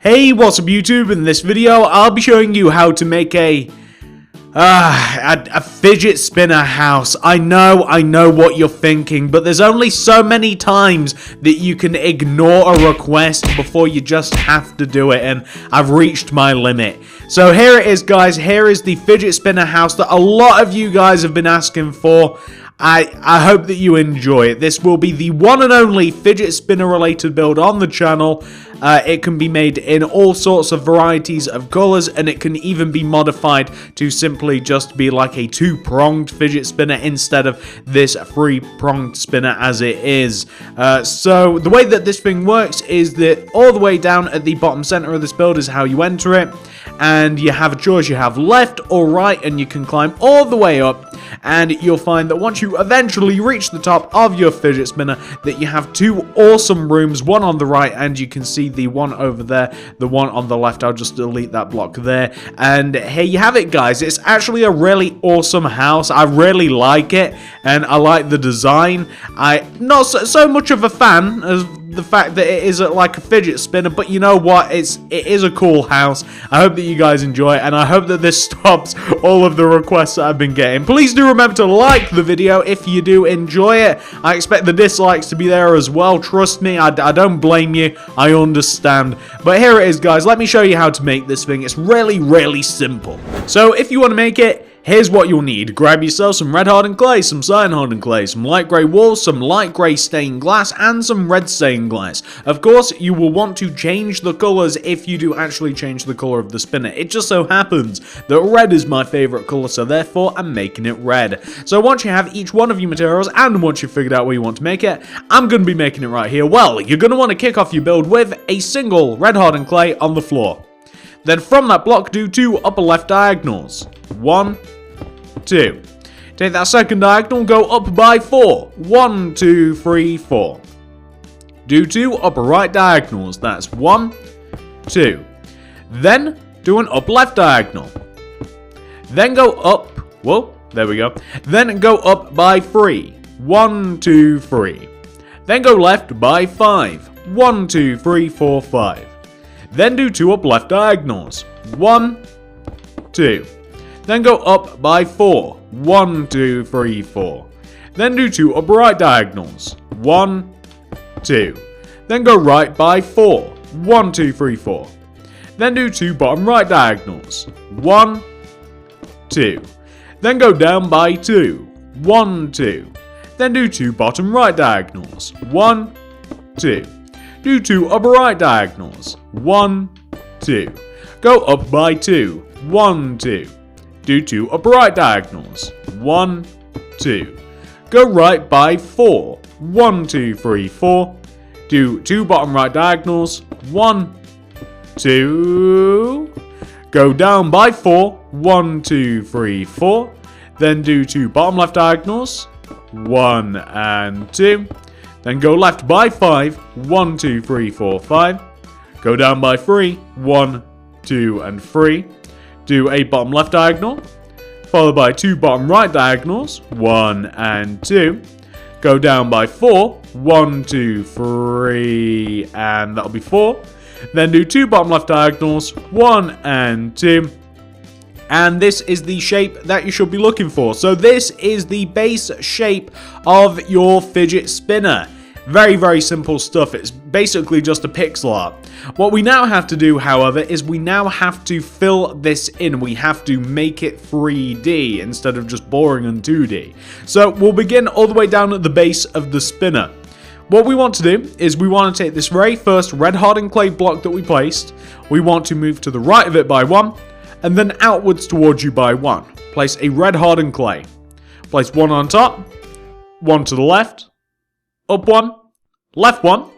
Hey, what's up YouTube? In this video, I'll be showing you how to make a fidget spinner house. I know what you're thinking, but there's only so many times that you can ignore a request before you just have to do it, and I've reached my limit. So here it is, guys. Here is the fidget spinner house that a lot of you guys have been asking for. I hope that you enjoy it. This will be the one and only fidget spinner related build on the channel. It can be made in all sorts of varieties of colors, and it can even be modified to simply just be like a two-pronged fidget spinner instead of this three-pronged spinner as it is. So the way that this thing works is that all the way down at the bottom center of this build is how you enter it, and you have a choice. You have left or right, and you can climb all the way up, and you'll find that once you eventually reach the top of your fidget spinner that you have two awesome rooms, one on the right, and you can see the one over there, the one on the left. I'll just delete that block there, and here you have it, guys. It's actually a really awesome house. I really like it, and I like the design. I'm not so much of a fan of the fact that it is like a fidget spinner, but you know what, it is a cool house. I hope that you guys enjoy it, and I hope that this stops all of the requests that I've been getting. Please do remember to like the video if you do enjoy it. I expect the dislikes to be there as well. Trust me, I don't blame you. I understand. But here it is, guys. Let me show you how to make this thing. It's really simple. So if you want to make it, here's what you'll need. Grab yourself some red hardened clay, some cyan hardened clay, some light grey walls, some light grey stained glass, and some red stained glass. Of course, you will want to change the colours if you do actually change the colour of the spinner. It just so happens that red is my favourite colour, so therefore I'm making it red. So once you have each one of your materials, and once you've figured out where you want to make it, I'm going to be making it right here. Well, you're going to want to kick off your build with a single red hardened clay on the floor. Then from that block, do two upper left diagonals. 1, 2. Take that second diagonal, go up by 4. 1, 2, 3, 4. Do two upper right diagonals. That's 1, 2. Then do an up left diagonal. Then go up. Whoa, there we go. Then go up by 3. 1, 2, 3. Then go left by 5. 1, 2, 3, 4, 5. Then do two up left diagonals. 1, 2. Then go up by 4. 1, 2, 3, 4. Then do two up right diagonals. 1, 2. Then go right by 4. 1, 2, 3, 4. Then do two bottom right diagonals. 1, 2. Then go down by 2. 1, 2. Then do two bottom right diagonals. 1, 2. Do two upper right diagonals. 1, 2. Go up by 2. 1, 2. Do two upper right diagonals. 1, 2. Go right by 4. 1, 2, 3, 4. Do two bottom right diagonals. 1, 2. Go down by 4. 1, 2, 3, 4. Then do two bottom left diagonals. 1 and 2. Then go left by 5. 1, 2, 3, 4, 5. Go down by 3. 1, 2, and 3. Do a bottom left diagonal, followed by two bottom right diagonals, 1 and 2. Go down by 4, 1, 2, 3, and that'll be 4. Then do two bottom left diagonals, 1 and 2. And this is the shape that you should be looking for. So this is the base shape of your fidget spinner. Very simple stuff. It's basically just a pixel art. What we now have to do, however, is we now have to fill this in. We have to make it 3D instead of just boring and 2D. So we'll begin all the way down at the base of the spinner. What we want to do is we want to take this very first red hardened clay block that we placed. We want to move to the right of it by 1, and then outwards towards you by 1. Place a red hardened clay. Place 1 on top, 1 to the left, up 1, left 1,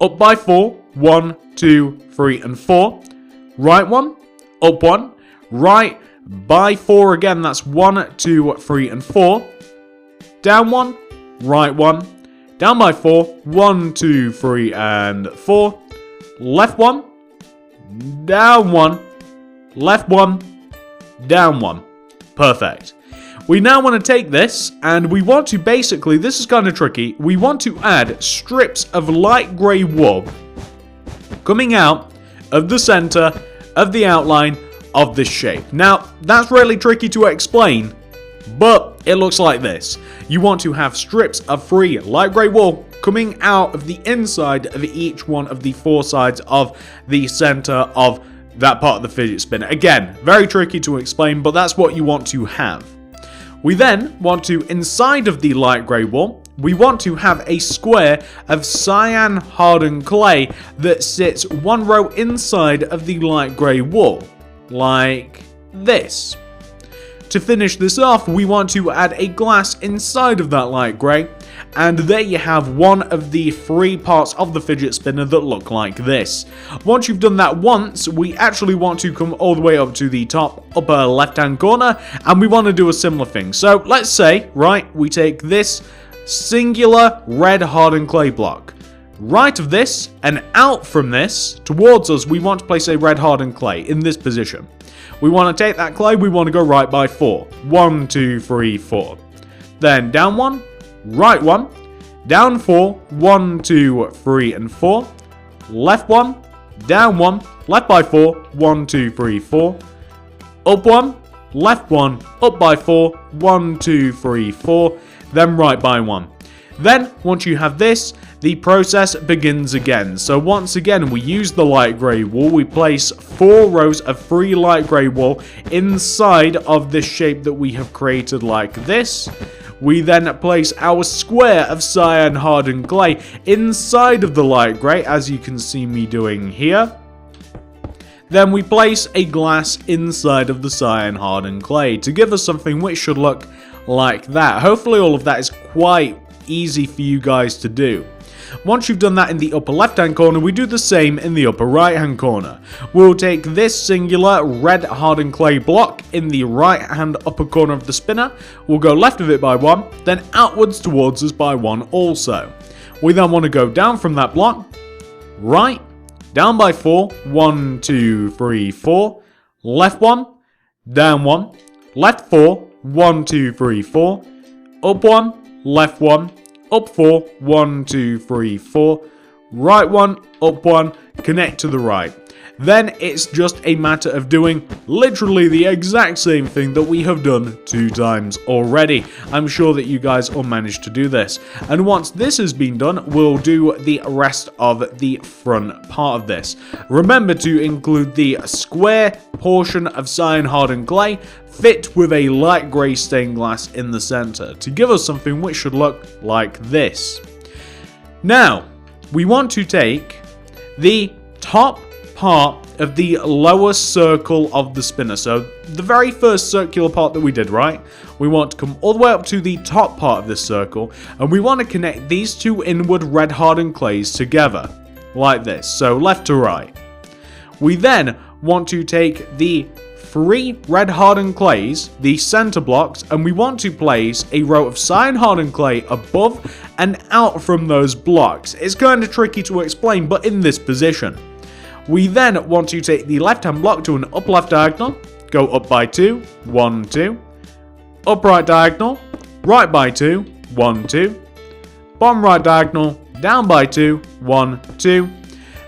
up by 4, 1, 2, 3, and 4. Right 1, up 1, right by 4 again, that's 1, 2, 3, and 4. Down 1, right 1, down by 4, 1, 2, 3, and 4. Left 1, down 1, left 1, down 1. Perfect. We now want to take this, and we want to basically, this is kind of tricky, we want to add strips of light grey wool coming out of the center of the outline of this shape. Now, that's really tricky to explain, but it looks like this. You want to have strips of free light grey wool coming out of the inside of each one of the 4 sides of the center of that part of the fidget spinner. Again, very tricky to explain, but that's what you want to have. We then want to, inside of the light grey wool, we want to have a square of cyan hardened clay that sits 1 row inside of the light grey wool, like this. To finish this off, we want to add a glass inside of that light grey, and there you have one of the 3 parts of the fidget spinner that look like this. Once you've done that once, we actually want to come all the way up to the top upper left hand corner, and we want to do a similar thing. So let's say, right, we take this singular red hardened clay block. Right of this and out from this towards us, we want to place a red hardened clay in this position. We want to take that clay, we want to go right by 4. 1, 2, 3, 4. Then down 1, right 1, down 4, 1, 2, 3, and 4. Left 1, down 1, left by 4, 1, 2, 3, 4. Up 1, left 1, up by 4, 1, 2, 3, 4. Then right by 1. Then, once you have this, the process begins again. So once again, we use the light grey wool. We place 4 rows of free light grey wool inside of this shape that we have created like this. We then place our square of cyan hardened clay inside of the light grey, as you can see me doing here. Then we place a glass inside of the cyan hardened clay to give us something which should look like that. Hopefully all of that is quite easy for you guys to do. Once you've done that in the upper left hand corner, we do the same in the upper right hand corner. We'll take this singular red hardened clay block in the right hand upper corner of the spinner. We'll go left of it by 1, then outwards towards us by 1 also. We then want to go down from that block, right, down by 4, 1, 2, 3, 4, left 1, down 1, left 4, 1, 2, 3, 4, up 1, left 1, up 4, 1, 2, 3, 4, right 1, up 1, connect to the right. Then it's just a matter of doing literally the exact same thing that we have done 2 times already. I'm sure that you guys all managed to do this. And once this has been done, we'll do the rest of the front part of this. Remember to include the square portion of cyan hardened clay fit with a light grey stained glass in the center to give us something which should look like this. Now, we want to take the top part of the lower circle of the spinner. So the very first circular part that we did, right? We want to come all the way up to the top part of this circle, and we want to connect these 2 inward red hardened clays together, like this, so left to right. We then want to take the 3 red hardened clays, the center blocks, and we want to place a row of cyan hardened clay above and out from those blocks. It's kind of tricky to explain, but in this position. We then want to take the left hand block to an up left diagonal, go up by 2, 1, 2, up right diagonal, right by 2, 1, 2, bottom right diagonal, down by 2, 1, 2.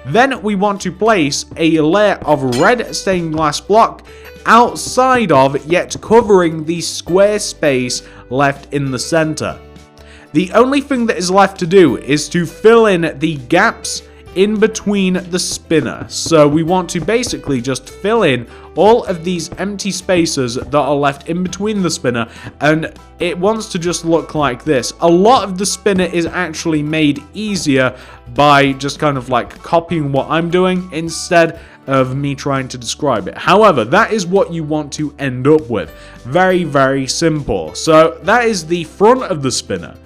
Then we want to place a layer of red stained glass block outside of, yet covering the square space left in the center. The only thing that is left to do is to fill in the gaps in between the spinner. So we want to basically just fill in all of these empty spaces that are left in between the spinner, and it wants to just look like this. A lot of the spinner is actually made easier by just kind of like copying what I'm doing instead of me trying to describe it. However, that is what you want to end up with. Very, very simple. So that is the front of the spinner.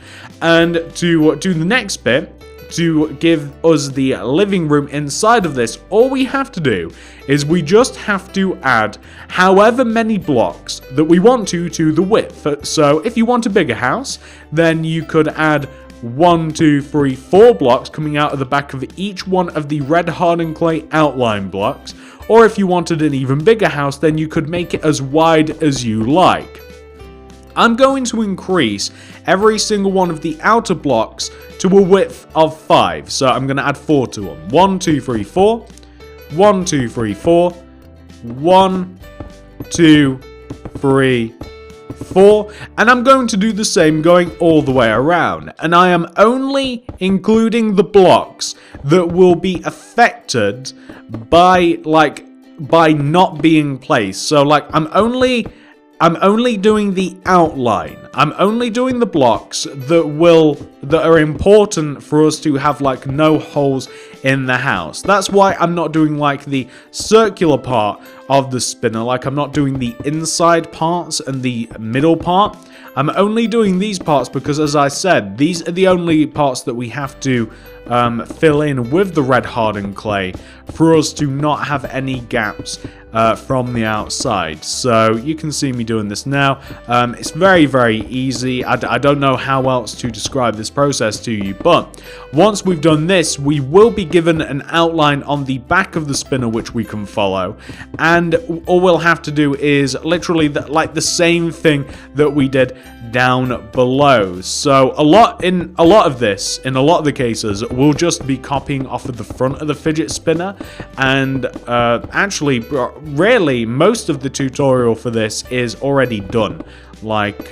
And to do the next bit, to give us the living room inside of this, all we have to do is we just have to add however many blocks that we want to the width. So if you want a bigger house, then you could add 1, 2, 3, 4 blocks coming out of the back of each one of the red hardened clay outline blocks. Or if you wanted an even bigger house, then you could make it as wide as you like. I'm going to increase every single one of the outer blocks to a width of 5. So I'm going to add 4 to them. 1, 2, 3, 4. 1, 2, 3, 4. 1, 2, 3, 4, and I'm going to do the same going all the way around, and I am only including the blocks that will be affected by not being placed. So like I'm only doing the outline. I'm only doing the blocks that are important for us to have like no holes in the house. That's why I'm not doing like the circular part of the spinner. Like I'm not doing the inside parts and the middle part. I'm only doing these parts because, as I said, these are the only parts that we have to fill in with the red hardened clay for us to not have any gaps from the outside. So you can see me doing this now. It's very, very easy. I don't know how else to describe this process to you, but once we've done this, we will be given an outline on the back of the spinner which we can follow, and all we'll have to do is literally like the same thing that we did down below. So in a lot of the cases, we'll just be copying off of the front of the fidget spinner, and actually really most of the tutorial for this is already done. Like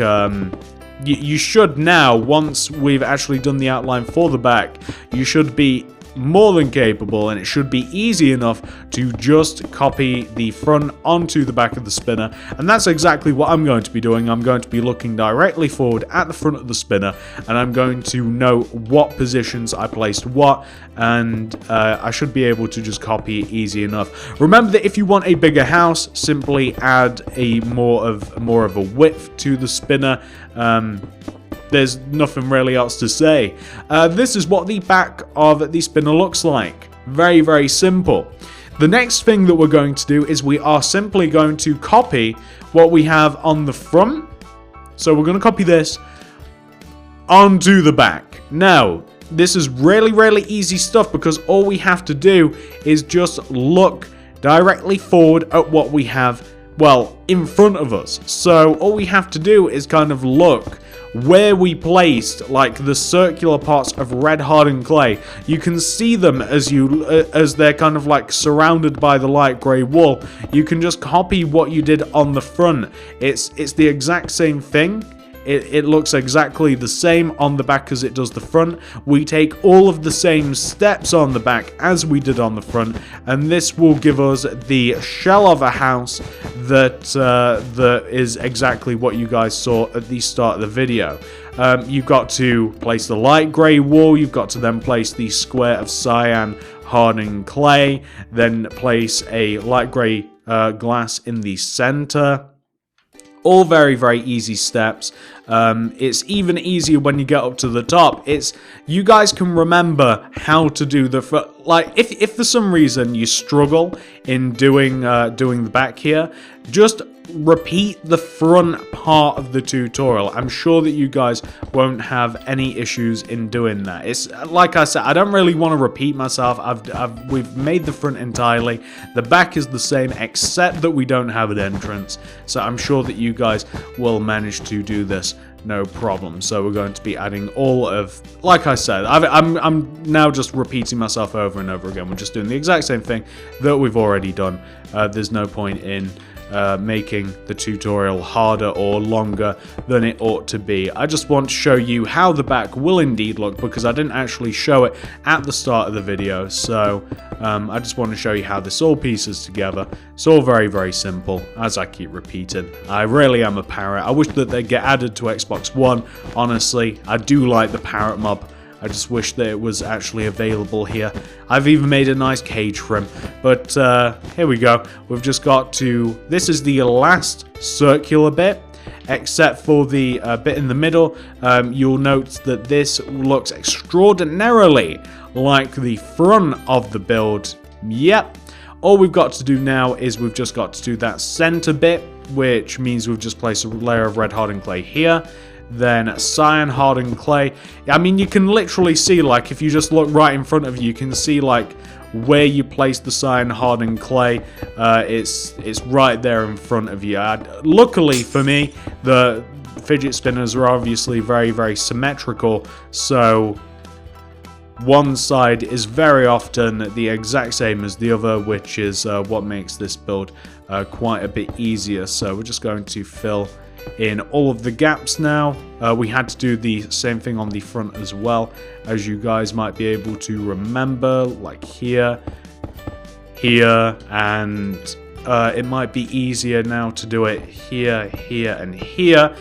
you should now, once we've actually done the outline for the back, you should be more than capable, and it should be easy enough to just copy the front onto the back of the spinner, and that's exactly what I'm going to be doing. I'm going to be looking directly forward at the front of the spinner, and I'm going to know what positions I placed what, and I should be able to just copy it easy enough. Remember that if you want a bigger house, simply add a more of a width to the spinner. There's nothing really else to say. This is what the back of the spinner looks like. Very, very simple. The next thing that we're going to do is we are simply going to copy what we have on the front. So we're going to copy this onto the back. Now, this is really, really easy stuff because all we have to do is just look directly forward at what we have, well, in front of us. So all we have to do is kind of look where we placed like the circular parts of red hardened clay. You can see them as they're kind of like surrounded by the light grey wool. You can just copy what you did on the front. It's the exact same thing. It looks exactly the same on the back as it does the front. We take all of the same steps on the back as we did on the front, and this will give us the shell of a house that is exactly what you guys saw at the start of the video. You've got to place the light grey wool, you've got to then place the square of cyan hardened clay, then place a light grey glass in the center. All very, very easy steps. It's even easier when you get up to the top. You guys can remember how to do if for some reason you struggle in doing the back here, just repeat the front part of the tutorial. I'm sure that you guys won't have any issues in doing that. It's like I said, I don't really want to repeat myself. We've made the front entirely. The back is the same, except that we don't have an entrance. So I'm sure that you guys will manage to do this no problem. So we're going to be adding all of, like I said, I'm now just repeating myself over and over again. We're just doing the exact same thing that we've already done. There's no point in making the tutorial harder or longer than it ought to be. I just want to show you how the back will indeed look, because I didn't actually show it at the start of the video. So I just want to show you how this all pieces together. It's all very, very simple, as I keep repeating. I really am a parrot. I wish that they'd get added to Xbox One. Honestly, I do like the parrot mob. I just wish that it was actually available here. I've even made a nice cage for him. But here we go. We've just got to... This is the last circular bit, except for the bit in the middle. You'll note that this looks extraordinarily like the front of the build. Yep. All we've got to do now is we've just got to do that center bit, which means we've just placed a layer of red hardened clay here. Then cyan hardened clay. I mean, you can literally see, like, if you just look right in front of you, you can see, like, where you place the cyan hardened clay. It's right there in front of you. Luckily for me, the fidget spinners are obviously very, very symmetrical, so one side is very often the exact same as the other, which is what makes this build quite a bit easier. So we're just going to fill in all of the gaps now. We had to do the same thing on the front as well, as you guys might be able to remember, like here, and it might be easier now to do it here, here, and here.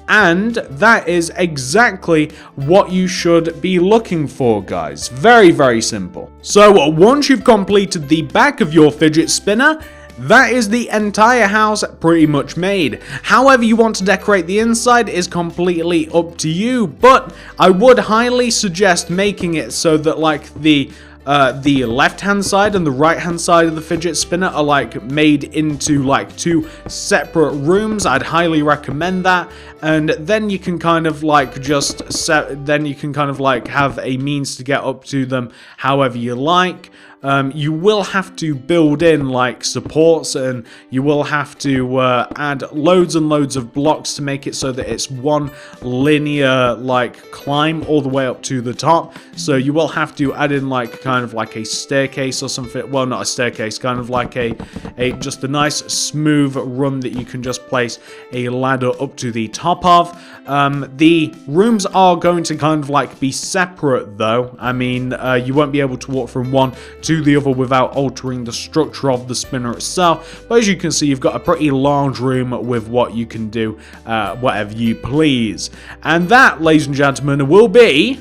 And that is exactly what you should be looking for, guys. Very, very simple. So once you've completed the back of your fidget spinner, that is the entire house pretty much made. However you want to decorate the inside is completely up to you, but I would highly suggest making it so that like the left hand side and the right hand side of the fidget spinner are like made into like two separate rooms. I'd highly recommend that, and then you can kind of like have a means to get up to them however you like. You will have to build in like supports, and you will have to add loads and loads of blocks to make it so that it's one linear like climb all the way up to the top. So you will have to add in like kind of like a staircase or something. Well, not a staircase, kind of like a just a nice smooth run that you can just place a ladder up to the top of. The rooms are going to kind of like be separate though. I mean, you won't be able to walk from one to the other without altering the structure of the spinner itself, but as you can see, you've got a pretty large room with what you can do whatever you please. And that, ladies and gentlemen, will be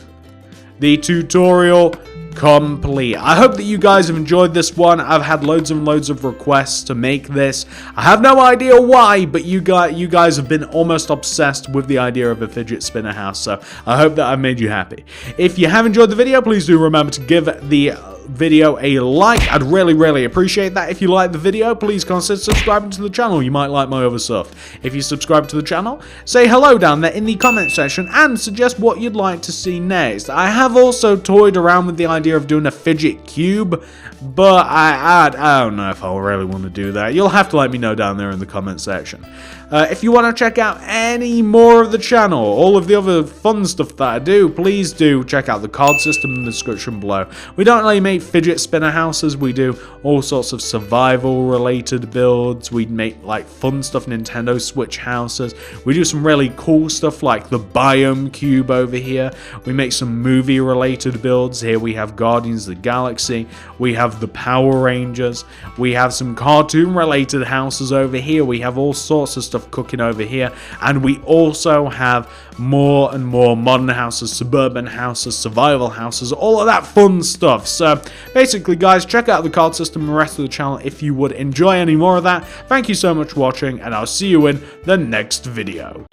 the tutorial complete. I hope that you guys have enjoyed this one. I've had loads and loads of requests to make this. I have no idea why, but you guys have been almost obsessed with the idea of a fidget spinner house, so I hope that I've made you happy. If you have enjoyed the video, please do remember to give the video a like. I'd really appreciate that. If you like the video, please consider subscribing to the channel. You might like my other stuff. If you subscribe to the channel, say hello down there in the comment section and suggest what you'd like to see next. I have also toyed around with the idea of doing a fidget cube, but I don't know if I'll really want to do that. You'll have to let me know down there in the comment section. If you want to check out any more of the channel, all of the other fun stuff that I do, please do check out the card system in the description below. We don't only make fidget spinner houses, we do all sorts of survival related builds. We make like fun stuff, Nintendo Switch houses. We do some really cool stuff like the biome cube over here. We make some movie related builds. Here we have Guardians of the Galaxy. We have the Power Rangers. We have some cartoon related houses over here. We have all sorts of stuff cooking over here, and we also have more and more modern houses, suburban houses, survival houses, all of that fun stuff. So basically, guys, check out the card system and the rest of the channel if you would enjoy any more of that. Thank you so much for watching, and I'll see you in the next video.